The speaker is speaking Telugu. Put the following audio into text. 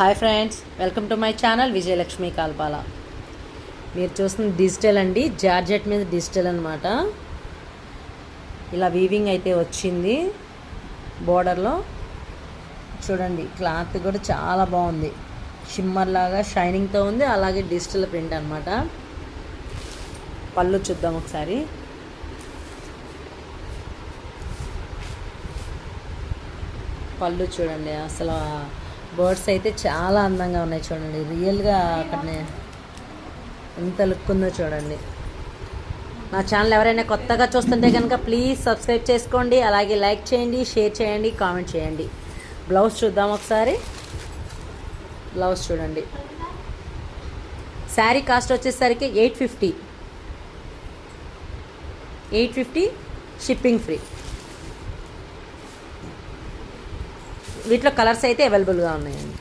Hi friends, welcome to my channel Vijayalakshmi Kalpala. మీరు చూస్తున్న డిజిటల్ అండి, జార్జెట్ మీద డిజిటల్ అనమాట. ఇలా వీవింగ్ అయితే వచ్చింది బోర్డర్లో. చూడండి, క్లాత్ కూడా చాలా బాగుంది, షిమ్మర్ లాగా షైనింగ్తో ఉంది. అలాగే డిజిటల్ ప్రింట్ అనమాట. పళ్ళు చూద్దాం ఒకసారి. పళ్ళు చూడండి, అసలు బర్డ్స్ అయితే చాలా అందంగా ఉన్నాయి. చూడండి, రియల్గా అక్కడనే ఎంత లుక్ ఉందో చూడండి. నా ఛానల్ ఎవరైనా కొత్తగా చూస్తుంటే కనుక ప్లీజ్ సబ్స్క్రైబ్ చేసుకోండి. అలాగే లైక్ చేయండి, షేర్ చేయండి, కామెంట్ చేయండి. బ్లౌజ్ చూద్దాం ఒకసారి. బ్లౌజ్ చూడండి, శారీ కాస్ట్ వచ్చేసరికి 850 షిప్పింగ్ ఫ్రీ. వీటిలో కలర్స్ అయితే అవైలబుల్గా ఉన్నాయండి.